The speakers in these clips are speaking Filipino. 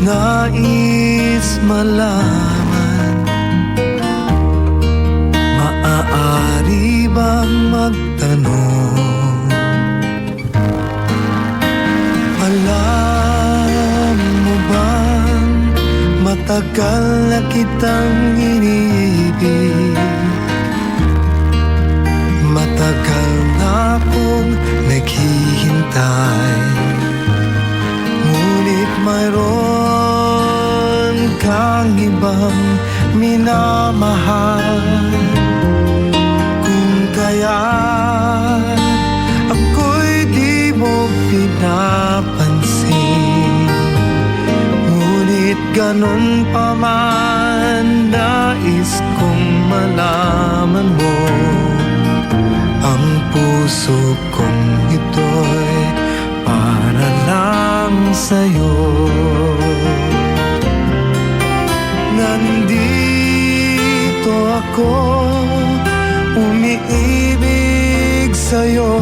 Nais malaman, maaari bang magtanong? Alam mo bang matagal na kitang iniibig? Matagal na akong naghihintay, ngunit mayroon kang ibang minamahal. Kung kaya't ako'y di mo pinapansin, ngunit ganun pa man nais kong malaman mo, ang puso kong ito'y para lang sa'yo. Nandito ako, umiibig sa'yo,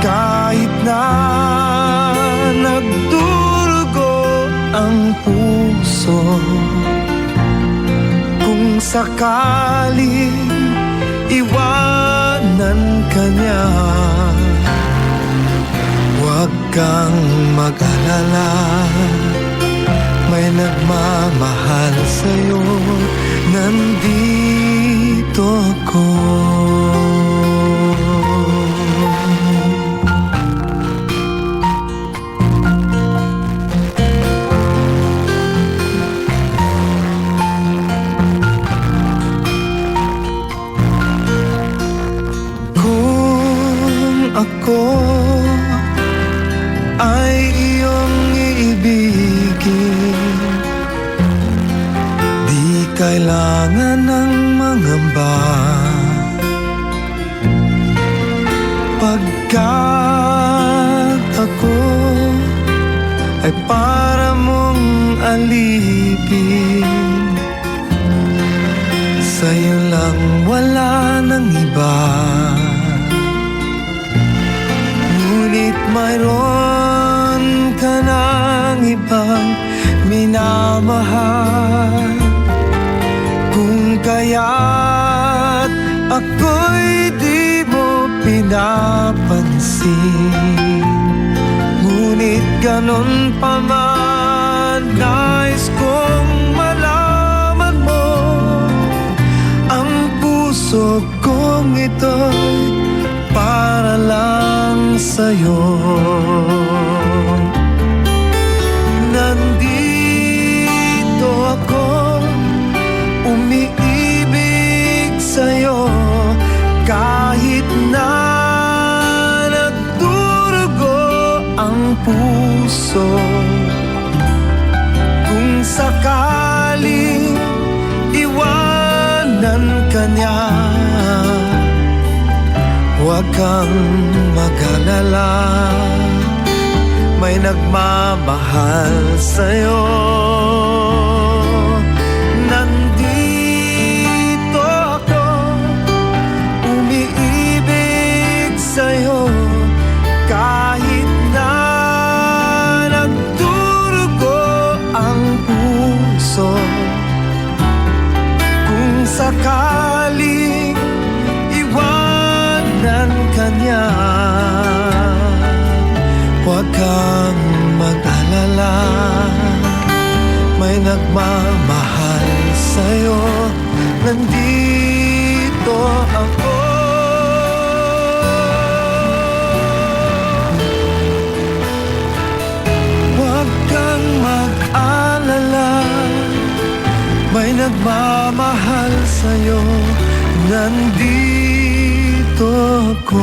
kahit na nagdurugo ang puso. Kung sakaling iwanan ka niya, huwag kang mag-alala, may nagmamahal sa'yo. Nandito ako. Ako ay iyong iibigin, di kailangan ng mangamba, pagkat ako ay para mong alipin. Sa'yo lang, wala nang iba, ngunit mayroon ka ng ibang minamahal. Kung kaya't ako'y di mo pinapansin, ngunit ganun pa man nais kong malaman mo, ang puso kong ito'y para lang sa'yo. Nandito ako, umiibig sa'yo, kahit na nagdurugo ang puso. Kung sakaling iwanan ka niya, huwag kang mag-alala, may nagmamahal sa'yo. Nandito ako, umiibig sa'yo, kahit na nagdurugo ang puso. Kung sakaling kanya, huwag kang mag-alala, may nagmamahal sa'yo. Nandito ako. Huwag kang mag-alala, may nagmamahal sa'yo. Nandito ako.